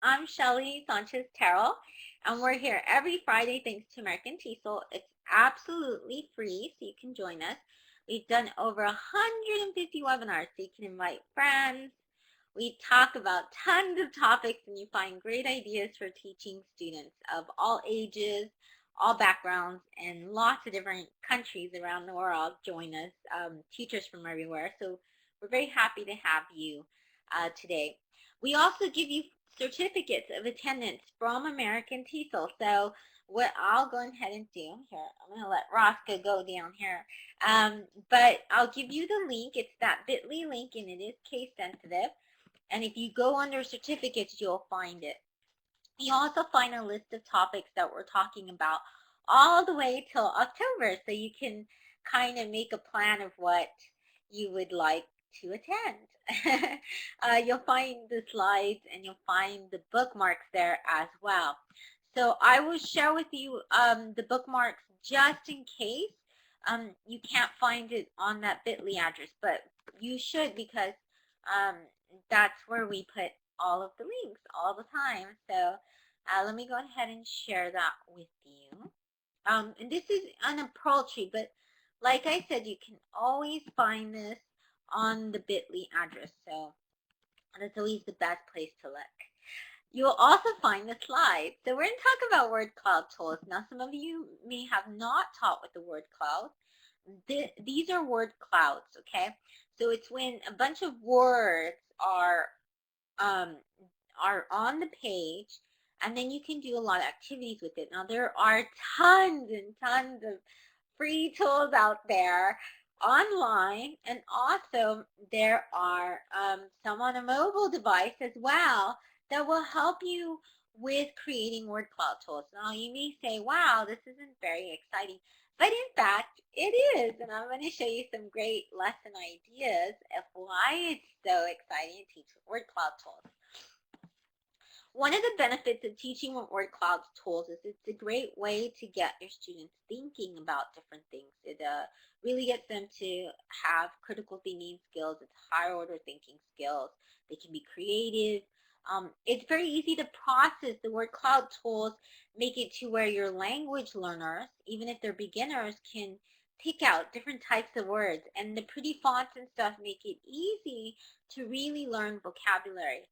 I'm Shelly Sanchez-Terrell, and we're here every Friday thanks to American TESOL. It's absolutely free, so you can join us. We've done over 150 webinars, so you can invite friends. We talk about tons of topics, and you find great ideas for teaching students of all ages, all backgrounds, and lots of different countries around the world join us, teachers from everywhere. So we're very happy to have you today. We also give you certificates of attendance from American TESOL. So what I'll go ahead and do here, I'm going to let Roscoe go down here, but I'll give you the link. It's that bit.ly link, and it is case sensitive. And if you go under certificates, you'll find it. You also find a list of topics that we're talking about all the way till October, so you can kind of make a plan of what you would like to attend. You'll find the slides and you'll find the bookmarks there as well. So I will share with you the bookmarks just in case you can't find it on that bit.ly address, but you should, because that's where we put all of the links all the time. So let me go ahead and share that with you. And this is on a Pearl tree, but like I said, you can always find this on the bit.ly address. So that's always the best place to look. You'll also find the slides. So we're going to talk about word cloud tools. Now, some of you may have not taught with the word cloud. These are word clouds, okay? So it's when a bunch of words are on the page, and then you can do a lot of activities with it. Now, there are tons and tons of free tools out there online, and also there are some on a mobile device as well that will help you with creating word cloud tools. Now, you may say, wow, this isn't very exciting. But in fact, it is, and I'm going to show you some great lesson ideas of why it's so exciting to teach word cloud tools. One of the benefits of teaching with word cloud tools is it's a great way to get your students thinking about different things. It really gets them to have critical thinking skills. It's higher order thinking skills. They can be creative. It's very easy to process. The word cloud tools make it to where your language learners, even if they're beginners, can pick out different types of words, and the pretty fonts and stuff make it easy to really learn vocabulary.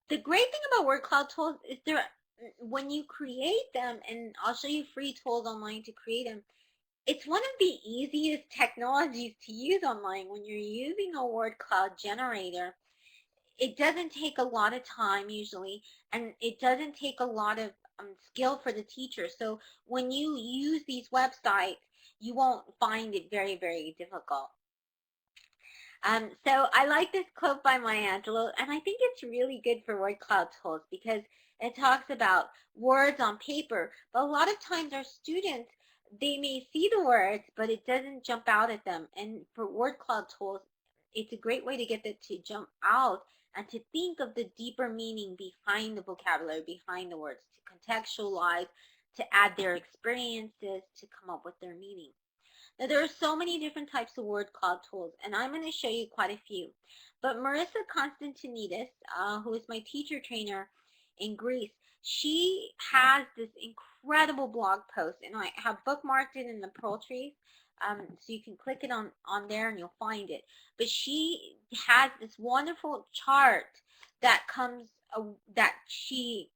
The great thing about word cloud tools is when you create them, and I'll show you free tools online to create them, it's one of the easiest technologies to use online. When you're using a word cloud generator, it doesn't take a lot of time usually, and it doesn't take a lot of skill for the teacher. So when you use these websites, you won't find it very, very difficult. So I like this quote by Maya Angelou, and I think it's really good for word cloud tools because it talks about words on paper, but a lot of times our students, they may see the words, but it doesn't jump out at them. And for word cloud tools, it's a great way to get them to jump out and to think of the deeper meaning behind the vocabulary, behind the words, to contextualize, to add their experiences, to come up with their meaning. Now, there are so many different types of word cloud tools, and I'm going to show you quite a few. But Marissa Konstantinidis, who is my teacher trainer in Greece, she has this incredible blog post, and I have bookmarked it in the Pearl Trees, so you can click it on there and you'll find it. But she has this wonderful chart that comes, that she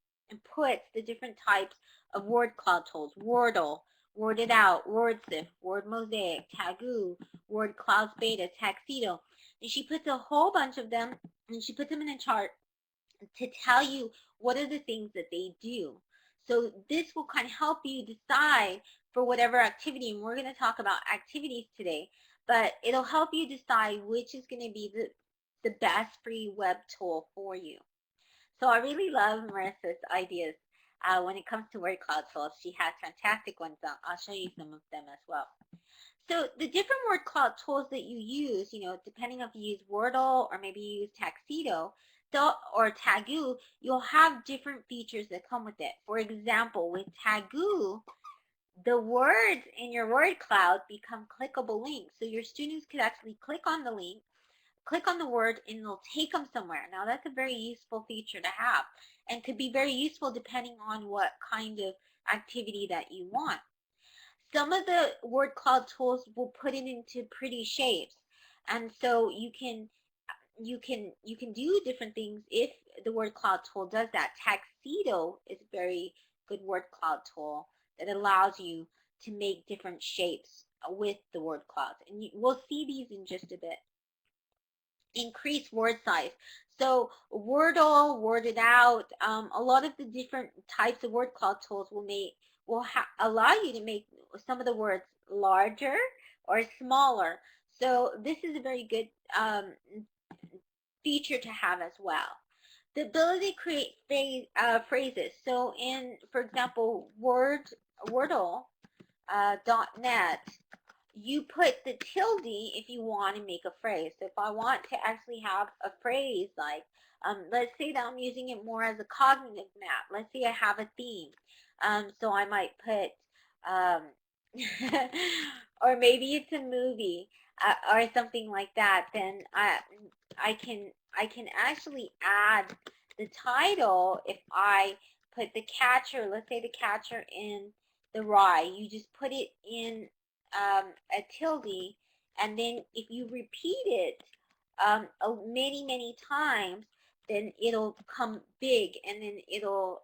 puts the different types of word cloud tools: Wordle, Word It Out, WordSift, Word Mosaic, Tagoo, Word Clouds Beta, Tuxedo. And she puts a whole bunch of them, and she puts them in a chart to tell you what are the things that they do. So this will kind of help you decide for whatever activity, and we're going to talk about activities today, but it'll help you decide which is going to be the best free web tool for you. So I really love Marissa's ideas. When it comes to word cloud tools, she has fantastic ones. I'll show you some of them as well. So the different word cloud tools that you use, depending if you use Wordle or maybe you use Tuxedo or Tagoo, you'll have different features that come with it. For example, with Tagoo, the words in your word cloud become clickable links. So your students could actually click on the link, click on the word and it'll take them somewhere. Now that's a very useful feature to have and could be very useful depending on what kind of activity that you want. Some of the word cloud tools will put it into pretty shapes, and so you can do different things if the word cloud tool does that. Tuxedo is a very good word cloud tool that allows you to make different shapes with the word clouds, and we'll see these in just a bit. Increase word size. So Wordle, Worded Out, a lot of the different types of word cloud tools will allow you to make some of the words larger or smaller. So this is a very good feature to have as well. The ability to create phrases. So for example, Wordle.net, you put the tilde if you want to make a phrase. So if I want to actually have a phrase like, let's say that I'm using it more as a cognitive map. Let's say I have a theme. So I might put, or maybe it's a movie or something like that. Then I can actually add the title if I put the catcher. Let's say the catcher in the rye. You just put it in a tilde, and then if you repeat it many times, then it'll come big, and then it'll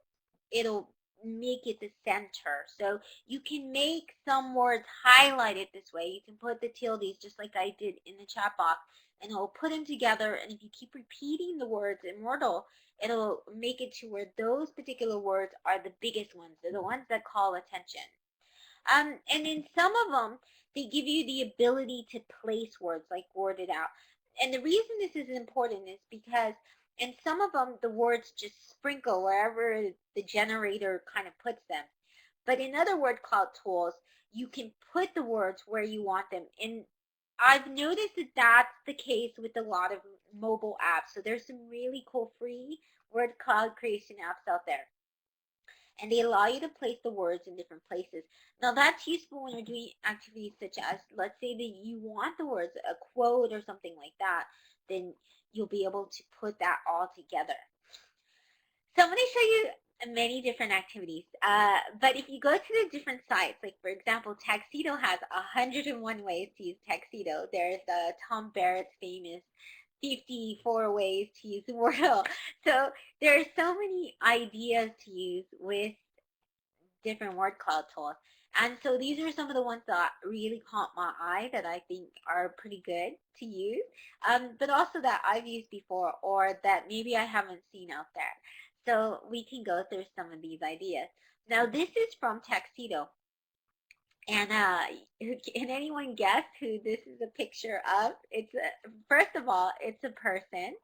make it the center. So you can make some words highlighted this way. You can put the tildes just like I did in the chat box, and it'll put them together, and if you keep repeating the words in Wordle, it'll make it to where those particular words are the biggest ones. They're the ones that call attention. And in some of them, they give you the ability to place words like Worded Out. And the reason this is important is because in some of them, the words just sprinkle wherever the generator kind of puts them. But in other word cloud tools, you can put the words where you want them. And I've noticed that that's the case with a lot of mobile apps. So there's some really cool free word cloud creation apps out there, and they allow you to place the words in different places. Now that's useful when you're doing activities such as, let's say that you want the words, a quote or something like that, then you'll be able to put that all together. So I'm going to show you many different activities, but if you go to the different sites, like for example, Tuxedo has 101 ways to use Tuxedo. There's Tom Barrett's famous 54 ways to use Wordle. So there are so many ideas to use with different word cloud tools. And so these are some of the ones that really caught my eye that I think are pretty good to use, but also that I've used before or that maybe I haven't seen out there. So we can go through some of these ideas. Now this is from Tuxedo. And can anyone guess who this is a picture of? First of all, it's a person.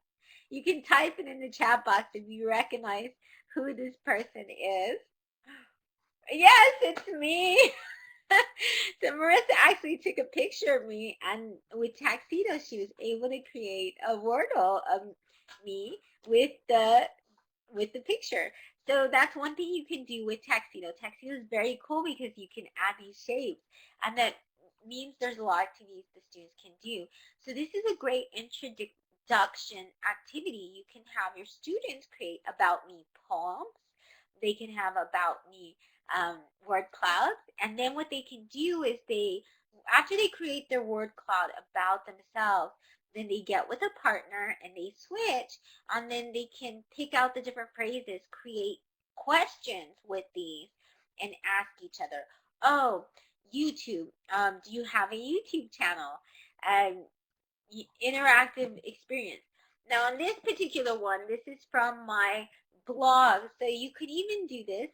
You can type it in the chat box if you recognize who this person is. Yes, it's me. So Marissa actually took a picture of me, and with Tuxedo, she was able to create a Wordle of me with the picture. So that's one thing you can do with Tuxedo. Tuxedo is very cool because you can add these shapes, and that means there's a lot of activities the students can do. So this is a great introduction activity. You can have your students create about me poems. They can have about me word clouds, and then what they can do is after they create their word cloud about themselves, then they get with a partner and they switch, and then they can pick out the different phrases, create questions with these, and ask each other, oh, YouTube, do you have a YouTube channel? Interactive experience. Now on this particular one, this is from my blog, so you could even do this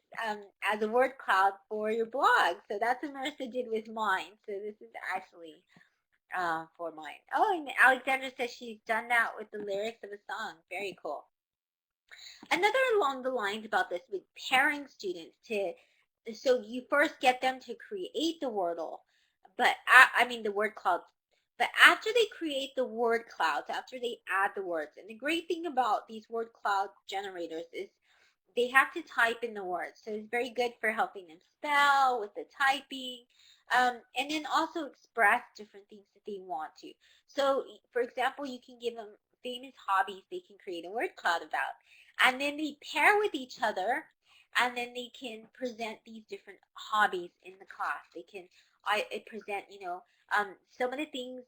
as a word cloud for your blog. So that's what Marissa did with mine. So this is actually for mine. Oh, and Alexandra says she's done that with the lyrics of a song. Very cool. Another along the lines about this with pairing students so you first get them to create the Wordle, but the word cloud. But after they create the word clouds, after they add the words, and the great thing about these word cloud generators is they have to type in the words. So it's very good for helping them spell with the typing. And then also express different things that they want to. So, for example, you can give them famous hobbies they can create a word cloud about. And then they pair with each other, and then they can present these different hobbies in the class. They can present, some of the things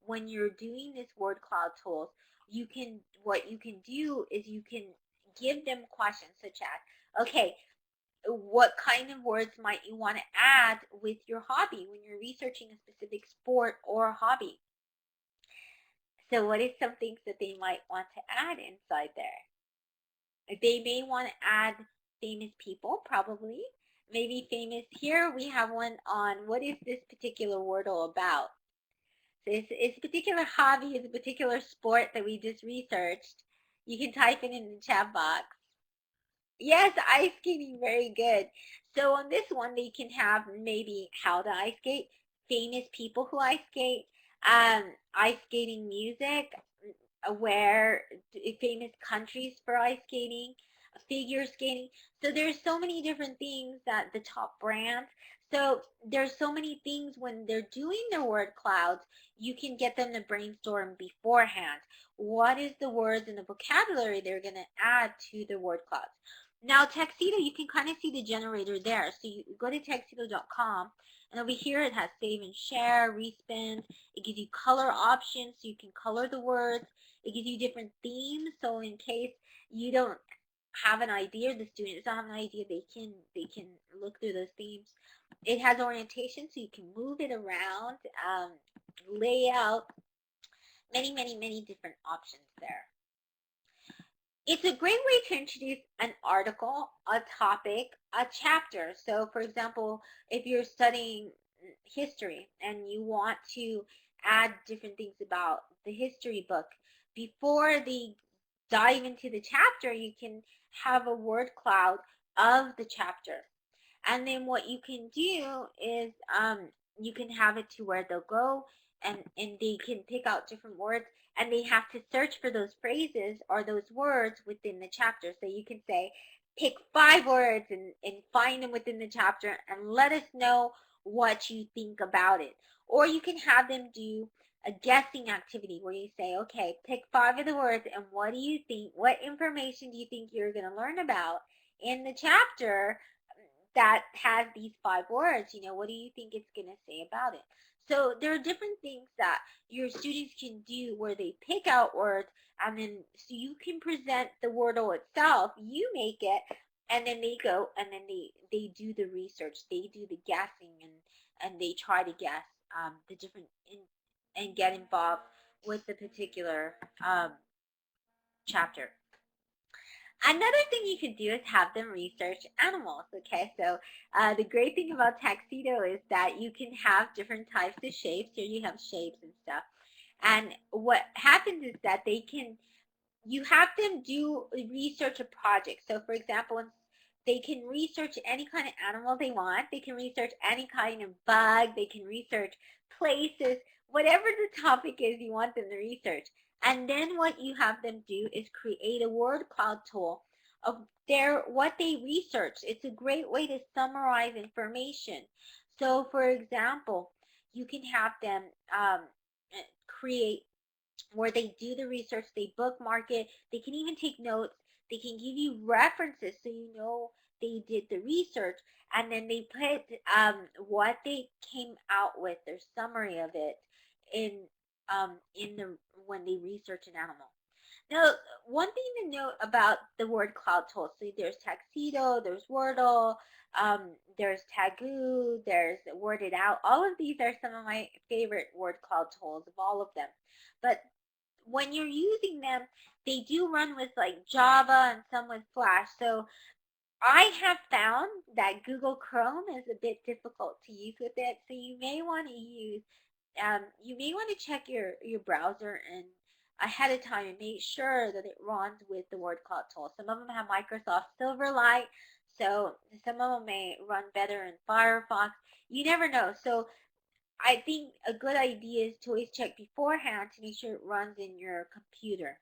when you're doing this word cloud tools, what you can do is you can give them questions such as, okay, what kind of words might you want to add with your hobby when you're researching a specific sport or hobby? So what is some things that they might want to add inside there? They may want to add famous people, probably. Maybe famous. Here we have one on what is this particular wordle about? So it's a particular hobby, it's a particular sport that we just researched. You can type it in the chat box. Yes, ice skating, very good. So on this one, they can have maybe how to ice skate, famous people who ice skate, ice skating music, where famous countries for ice skating, figure skating. So there's so many different things that the top brands. So there's so many things when they're doing their word clouds, you can get them to brainstorm beforehand. What is the words and the vocabulary they're going to add to the word clouds? Now, Tuxedo, you can kind of see the generator there. So you go to tuxedo.com, and over here it has save and share, respin. It gives you color options, so you can color the words. It gives you different themes, so in case you don't have an idea, the students don't have an idea, they can look through those themes. It has orientation, so you can move it around, layout, many different options there. It's a great way to introduce an article, a topic, a chapter. So, for example, if you're studying history and you want to add different things about the history book, before they dive into the chapter, you can have a word cloud of the chapter. And then what you can do is you can have it to where they'll go, and they can pick out different words, and they have to search for those phrases or those words within the chapter. So you can say, pick 5 words and find them within the chapter and let us know what you think about it. Or you can have them do a guessing activity where you say, okay, pick 5 of the words, and what do you think, what information do you think you're going to learn about in the chapter that has these 5 words? What do you think it's going to say about it? So there are different things that your students can do where they pick out words, and then so you can present the wordle itself, you make it, and then they go and then they do the research, they do the guessing, and they try to guess the different and get involved with the particular chapter. Another thing you can do is have them research animals. Okay, so the great thing about Tuxedo is that you can have different types of shapes. Here you have shapes and stuff. And what happens is that you have them do research a project. So for example, they can research any kind of animal they want. They can research any kind of bug. They can research places, whatever the topic is you want them to research. And then what you have them do is create a word cloud tool of what they researched. It's a great way to summarize information. So for example, you can have them create where they do the research, they bookmark it, they can even take notes, they can give you references so you know they did the research, and then they put what they came out with, their summary of it, in the when they research an animal. Now, one thing to note about the word cloud tools, so there's Tuxedo, there's Wordle, there's Tagoo, there's Worded Out. All of these are some of my favorite word cloud tools of all of them. But when you're using them, they do run with like Java and some with Flash. So I have found that Google Chrome is a bit difficult to use with it. So you may want to check your browser and ahead of time and make sure that it runs with the word cloud tool. Some of them have Microsoft Silverlight, so some of them may run better in Firefox. You never know. So I think a good idea is to always check beforehand to make sure it runs in your computer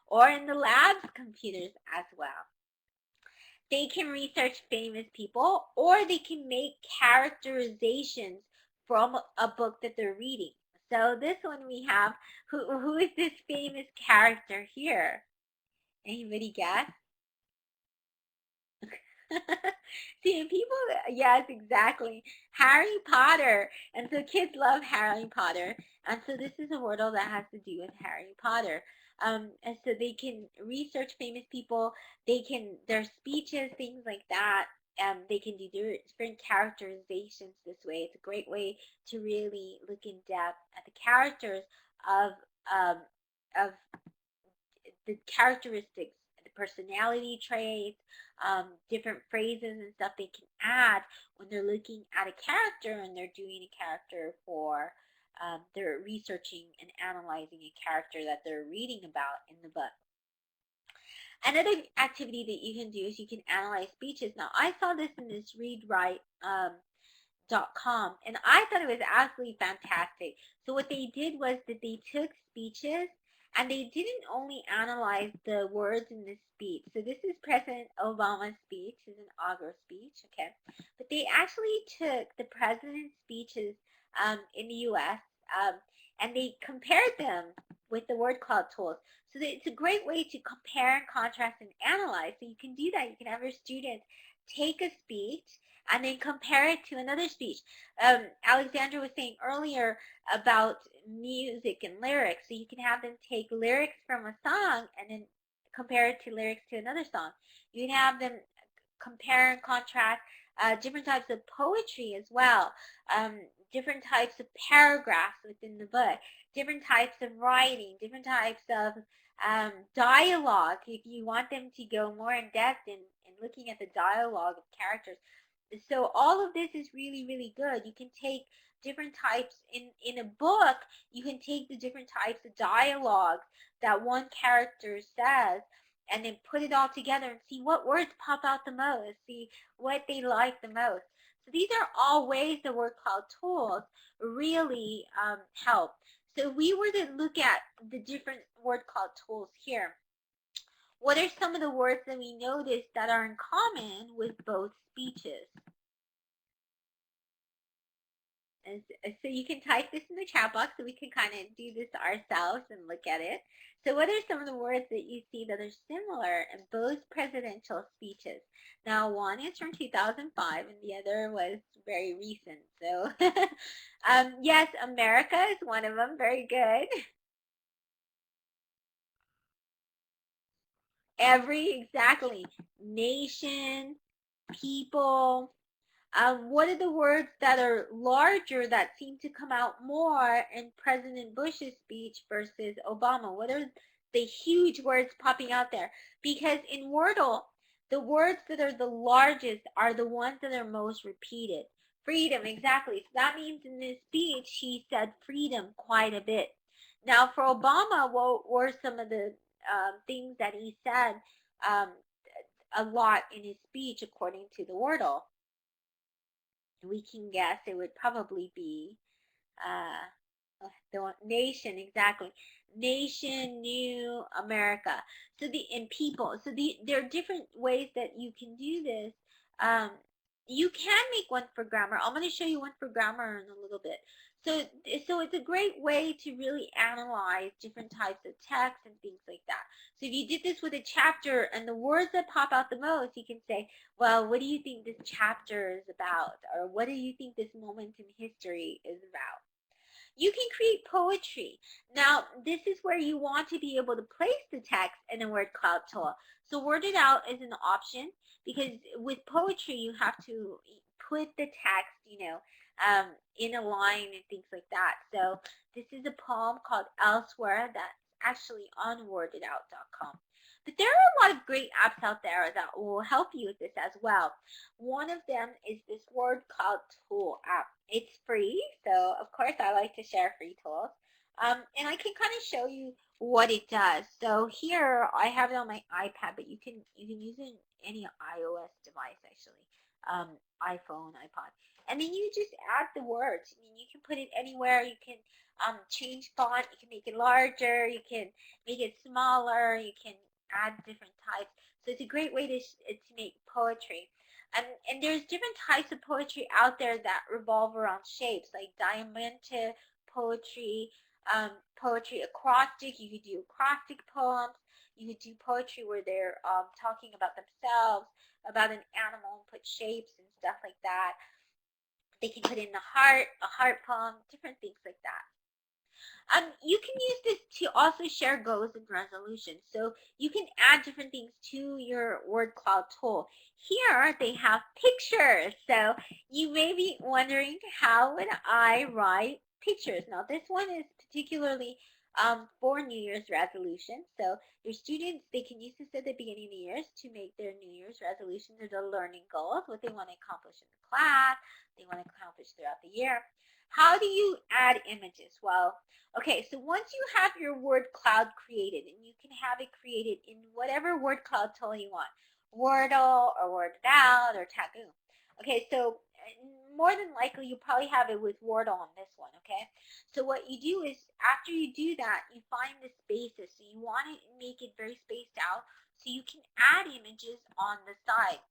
or in the lab's computers as well. They can research famous people, or they can make characterizations from a book that they're reading. So this one we have, who is this famous character here? Anybody guess? See, people, yes, exactly. Harry Potter. And so kids love Harry Potter. And so this is a wordle that has to do with Harry Potter. And so they can research famous people. They can, their speeches, things like that. They can do different characterizations this way. It's a great way to really look in depth at the characters of um, of the characteristics, the personality traits, different phrases and stuff they can add when they're looking at a character and they're doing a character for, they're researching and analyzing a character that they're reading about in the book. Another activity that you can do is you can analyze speeches. Now, I saw this in this read write .com, and I thought it was absolutely fantastic. So what they did was that they took speeches and they didn't only analyze the words in the speech. So this is President Obama's speech, is an inaugural speech, okay? But they actually took the president's speeches in the U.S. And they compared them with the word cloud tools. So it's a great way to compare and contrast and analyze. So you can do that. You can have your students take a speech and then compare it to another speech. Alexandra was saying earlier about music and lyrics. So you can have them take lyrics from a song and then compare it to lyrics to another song. You can have them compare and contrast different types of poetry as well, different types of paragraphs within the book, different types of writing, different types of dialogue, if you want them to go more in depth in looking at the dialogue of characters. So all of this is really, really good. You can take different types in a book, you can take the different types of dialogue that one character says and then put it all together and see what words pop out the most, see what they like the most. So these are all ways the word cloud tools really help. So if we were to look at the different word cloud tools here, what are some of the words that we notice that are in common with both speeches? And so you can type this in the chat box so we can kind of do this ourselves and look at it. So what are some of the words that you see that are similar in both presidential speeches? Now, one is from 2005 and the other was very recent. So yes, America is one of them. Very good. Exactly. Nation, people. What are the words that are larger that seem to come out more in President Bush's speech versus Obama? What are the huge words popping out there? Because in Wordle, the words that are the largest are the ones that are most repeated. Freedom, exactly. So that means in this speech, he said freedom quite a bit. Now, for Obama, what were some of the things that he said um, a lot in his speech according to the Wordle? We can guess it would probably be the nation, exactly. Nation, new America. So and people. So there are different ways that you can do this. You can make one for grammar. I'm going to show you one for grammar in a little bit. So it's a great way to really analyze different types of text and things like that. So if you did this with a chapter and the words that pop out the most, you can say, well, what do you think this chapter is about? Or what do you think this moment in history is about? You can create poetry. Now, this is where you want to be able to place the text in a word cloud tool. So word it out is an option because with poetry, you have to put the text, in a line and things like that. So this is a poem called Elsewhere that's actually on worditout.com. But there are a lot of great apps out there that will help you with this as well. One of them is this word cloud tool app. It's free, so of course I like to share free tools. And I can kind of show you what it does. So here I have it on my iPad, but you can use it in any iOS device actually, iPhone, iPod. And then you just add the words. I mean, you can put it anywhere. You can change font. You can make it larger. You can make it smaller. You can add different types. So it's a great way to make poetry. And there's different types of poetry out there that revolve around shapes, like diamantic poetry, poetry acrostic. You could do acrostic poems. You could do poetry where they're talking about themselves, about an animal, and put shapes and stuff like that. They can put in the heart, a heart poem, different things like that. You can use this to also share goals and resolutions. So you can add different things to your word cloud tool. Here they have pictures. So you may be wondering, how would I write pictures? Now this one is particularly for New Year's resolution. So your students, they can use this at the beginning of the year to make their New Year's resolutions or their learning goals, what they want to accomplish in the class, they want to accomplish throughout the year. How do you add images? Well, okay, so once you have your word cloud created, and you can have it created in whatever word cloud tool you want, Wordle or WordOut or Taboo. Okay, so more than likely you probably have it with Wordle on this one, okay? So what you do is, after you do that, you find the spaces. So you want to make it very spaced out so you can add images on the side.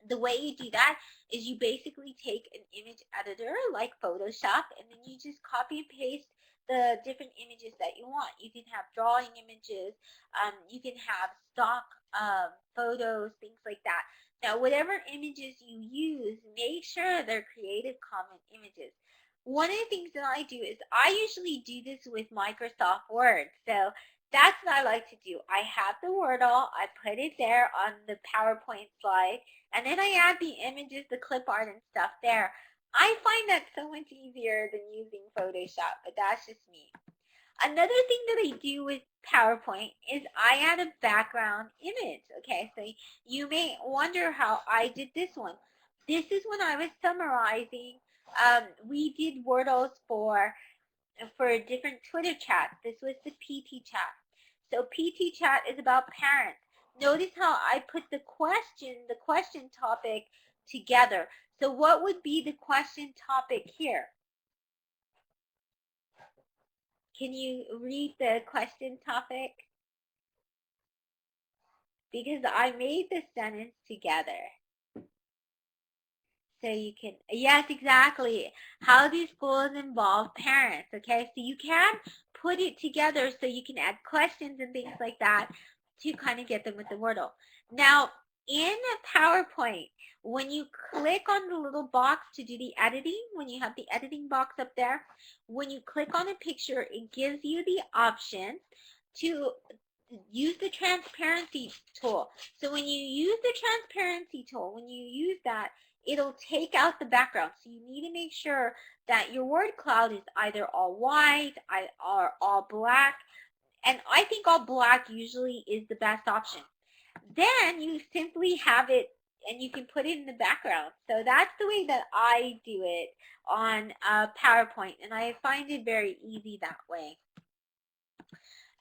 The way you do that is you basically take an image editor like Photoshop, and then you just copy and paste the different images that you want. You can have drawing images, you can have stock photos, things like that. Now, whatever images you use, make sure they're Creative Commons images. One of the things that I do is I usually do this with Microsoft Word. So that's what I like to do. I have the Wordle, I put it there on the PowerPoint slide, and then I add the images, the clip art and stuff there. I find that so much easier than using Photoshop, but that's just me. Another thing that I do with PowerPoint is I add a background image. Okay, so you may wonder how I did this one. This is when I was summarizing. We did Wordles for different Twitter chats. This was the PT chat. So PT chat is about parents. Notice how I put the question topic together. So what would be the question topic here? Can you read the question topic? Because I made the sentence together. So you can, yes, exactly. How do schools involve parents? Okay, so you can put it together so you can add questions and things like that to kind of get them with the Wordle. Now, in PowerPoint, when you click on the little box to do the editing, when you have the editing box up there, when you click on a picture, it gives you the option to use the transparency tool. So when you use the transparency tool, when you use that, it'll take out the background. So you need to make sure that your word cloud is either all white or all black. And I think all black usually is the best option. Then you simply have it and you can put it in the background. So that's the way that I do it on PowerPoint, and I find it very easy that way.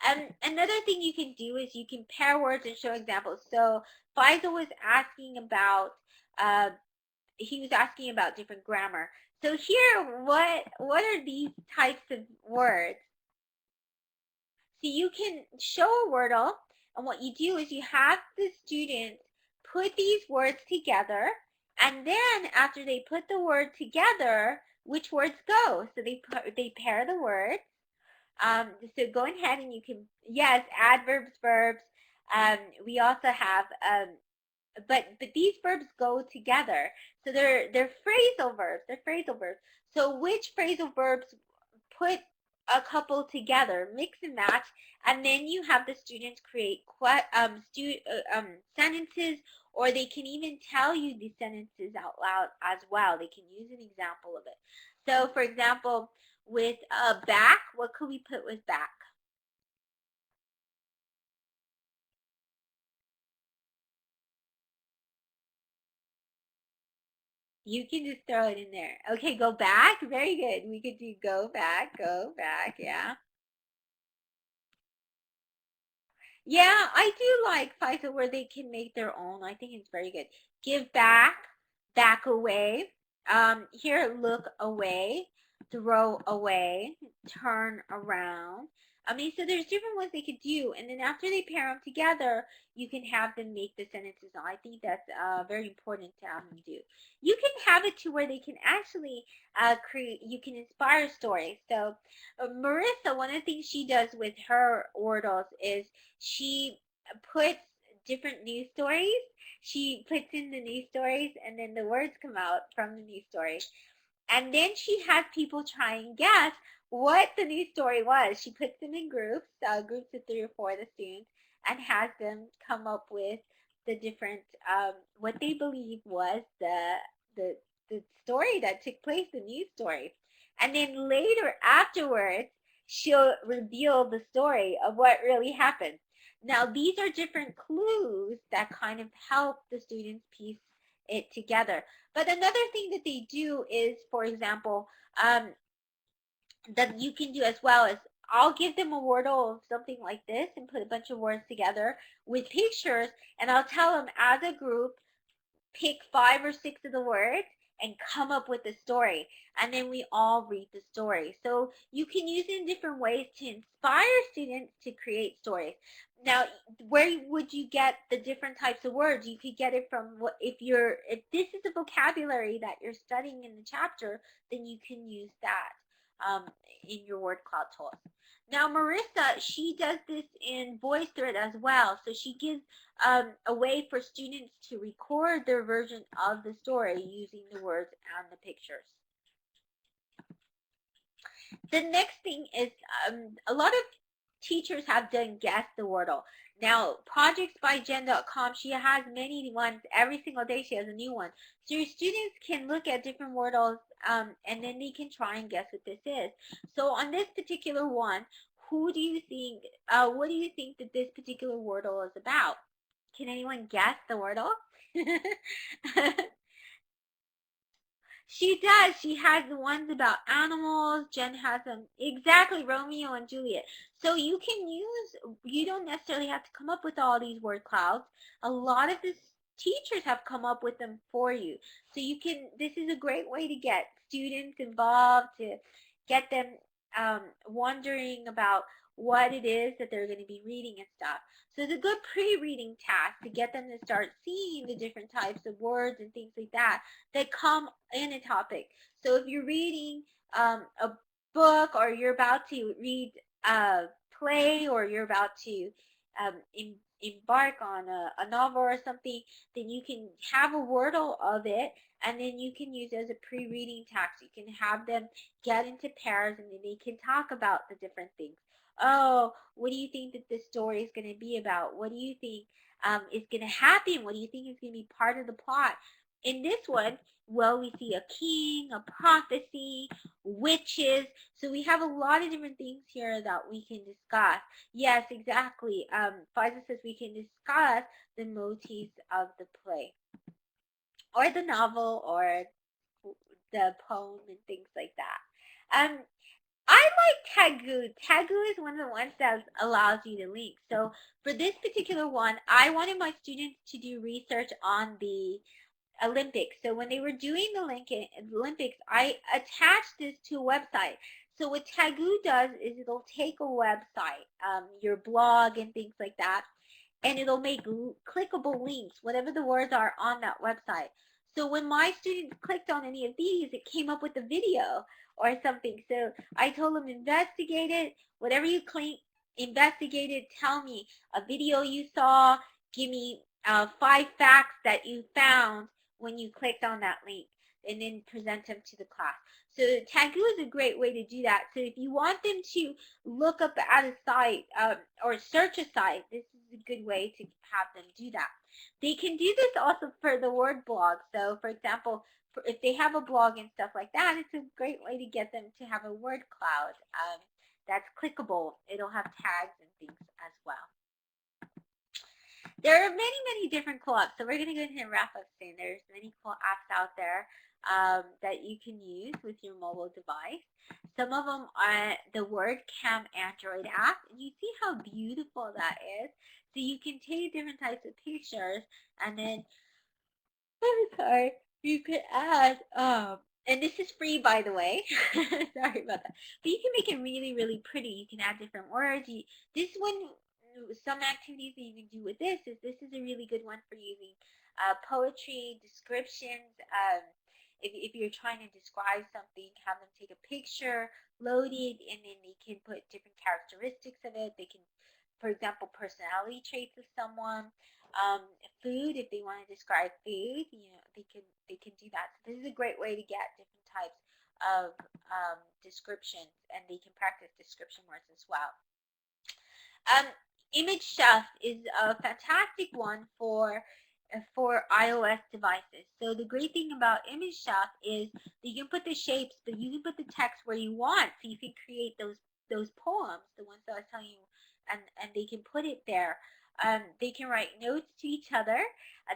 And another thing you can do is you can pair words and show examples. So Faisal was asking about different grammar. So here, what are these types of words? So you can show a Wordle, and what you do is you have the students put these words together, and then after they put the word together, which words go? So they pair the words. So go ahead and you can, yes, adverbs, verbs. We also have, but these verbs go together. So they're phrasal verbs. They're phrasal verbs. So which phrasal verbs put a couple together, mix and match, and then you have the students create sentences, or they can even tell you the sentences out loud as well. They can use an example of it. So, for example, with back, what could we put with back? You can just throw it in there. Okay, go back. Very good. We could do go back, yeah. Yeah, I do like Pfizer where they can make their own. I think it's very good. Give back, back away. Here, look away, throw away, turn around. I mean, so there's different ones they could do, and then after they pair them together, you can have them make the sentences. And I think that's very important to have them do. You can have it to where they can actually create. You can inspire stories. So Marissa, one of the things she does with her Wordles is she puts different news stories. She puts in the news stories, and then the words come out from the news stories. And then she has people try and guess what the news story was. She puts them in groups, groups of 3 or 4 of the students, and has them come up with the different, what they believe was the, the story that took place, the news story. And then later, afterwards, she'll reveal the story of what really happened. Now, these are different clues that kind of help the students piece it together. But another thing that they do is, for example, that you can do as well is I'll give them a wordle of something like this and put a bunch of words together with pictures, and I'll tell them as a group, pick 5 or 6 of the words and come up with a story, and then we all read the story. So you can use it in different ways to inspire students to create stories. Now, where would you get the different types of words? You could get it from what if this is a vocabulary that you're studying in the chapter, then you can use that in your word cloud tools. Now, Marissa, she does this in VoiceThread as well. So she gives a way for students to record their version of the story using the words and the pictures. The next thing is a lot of teachers have done Guess the Wordle. Now, projectsbyjen.com, she has many ones. Every single day she has a new one. So your students can look at different Wordles and then they can try and guess what this is. So on this particular one, what do you think that this particular Wordle is about? Can anyone guess the Wordle? She does. She has the ones about animals. Jen has them. Exactly, Romeo and Juliet. So you can you don't necessarily have to come up with all these word clouds. A lot of the teachers have come up with them for you. So this is a great way to get students involved, to get them wondering about what it is that they're going to be reading and stuff. So it's a good pre-reading task to get them to start seeing the different types of words and things like that come in a topic. So if you're reading a book, or you're about to read a play, or you're about to embark on a novel or something, then you can have a wordle of it, and then you can use it as a pre-reading task. You can have them get into pairs, and then they can talk about the different things. Oh, what do you think that this story is going to be about? What do you think is going to happen? What do you think is going to be part of the plot? In this one, well, we see a king, a prophecy, witches. So we have a lot of different things here that we can discuss. Yes, exactly. Pfizer says we can discuss the motifs of the play, or the novel, or the poem, and things like that. I like Tagoo. Tagoo is one of the ones that allows you to link. So for this particular one, I wanted my students to do research on the Olympics. So when they were doing the Olympics, I attached this to a website. So what Tagoo does is it'll take a website, your blog and things like that, and it'll make clickable links, whatever the words are on that website. So when my students clicked on any of these, it came up with a video or something. So I told them, investigate it. Whatever you investigate it, tell me a video you saw, give me 5 facts that you found when you clicked on that link, and then present them to the class. So Tagoo is a great way to do that. So if you want them to look up at a site or search a site, this is a good way to have them do that. They can do this also for the word blog. So for example, if they have a blog and stuff like that, it's a great way to get them to have a word cloud that's clickable. It'll have tags and things as well. There are many different cool apps. So we're going to go ahead and wrap up soon. There's many cool apps out there that you can use with your mobile device. Some of them are the WordCam Android app. And you see how beautiful that is? So you can take different types of pictures, and then, I'm sorry, you could add And this is free, by the way. Sorry about that. But you can make it really, really pretty. You can add different words. This one, some activities that you can do with this is a really good one for using poetry, descriptions. If you're trying to describe something, have them take a picture, load it, and then they can put different characteristics of it. They can, for example, personality traits of someone. Food, if they want to describe food, they can do that. So this is a great way to get different types of descriptions, and they can practice description words as well. Imagechef is a fantastic one for iOS devices. So the great thing about Imagechef is that you can put the shapes, but you can put the text where you want. So you can create those poems, the ones that I was telling you, and they can put it there. They can write notes to each other.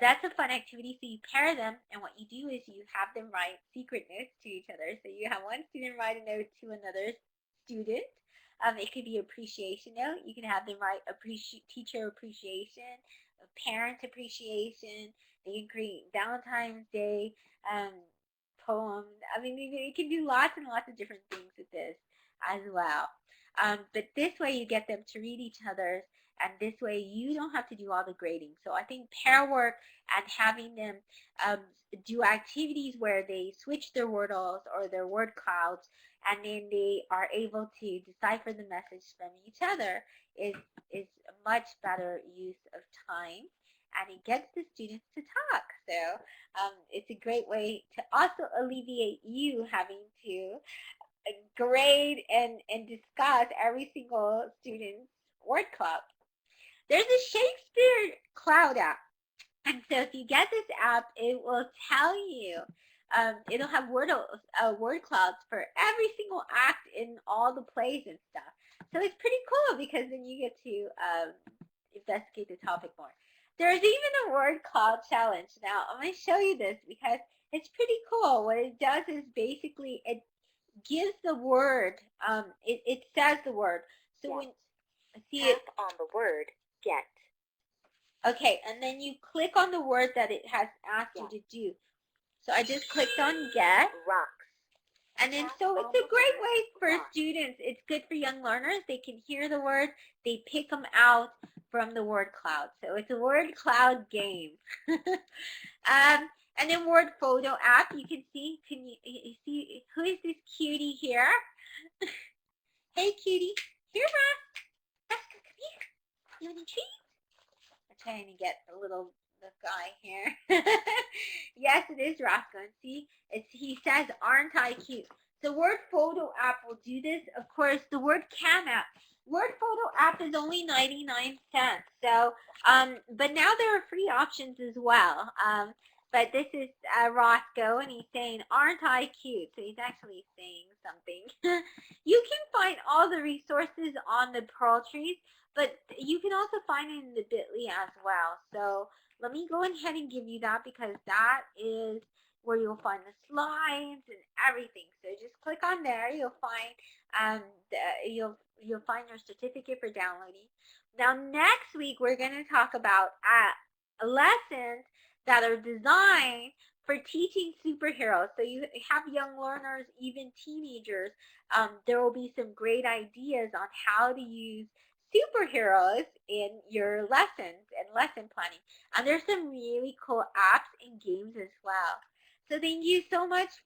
That's a fun activity. So you pair them, and what you do is you have them write secret notes to each other. So you have one student write a note to another student. It could be appreciation note. You can have them write teacher appreciation, parent appreciation. They can create Valentine's Day um, poems. I mean, you can do lots and lots of different things with this as well. But this way you get them to read each other's, and this way you don't have to do all the grading. So I think pair work and having them do activities where they switch their wordles or their word clouds, and then they are able to decipher the message from each other is a much better use of time, and it gets the students to talk. So it's a great way to also alleviate you having to grade and discuss every single student's word cloud. There's a Shakespeare Cloud app. And so if you get this app, it will tell you, it'll have word clouds for every single act in all the plays and stuff. So it's pretty cool because then you get to investigate the topic more. There's even a word cloud challenge. Now, I'm going to show you this because it's pretty cool. What it does is basically it gives the word, it says the word. So Yes. when see Tap it on the word get. Okay, and then you click on the word that it has asked you to do. So I just clicked on get. Rocks. And then so it's a great way for students. It's good for young learners. They can hear the words. They pick them out from the word cloud. So it's a word cloud game. And then word photo app. You can see, you see, who is this cutie here? Hey cutie. Here, Ross. Come here. You want a treat? I'm trying to get the little guy here. Yes, it is Roscoe. And see, he says, aren't I cute? The word photo app will do this. Of course, the word cam app. Word photo app is only 99 cents. So, but now there are free options as well. But this is Roscoe, and he's saying, aren't I cute? So he's actually saying something. You can find all the resources on the Pearl Trees, but you can also find it in the bit.ly as well. So let me go ahead and give you that because that is where you'll find the slides and everything. So just click on there. You'll find you'll find your certificate for downloading. Now next week we're going to talk about lessons that are designed for teaching superheroes. So you have young learners, even teenagers. There will be some great ideas on how to use superheroes in your lessons and lesson planning. And there's some really cool apps and games as well. So thank you so much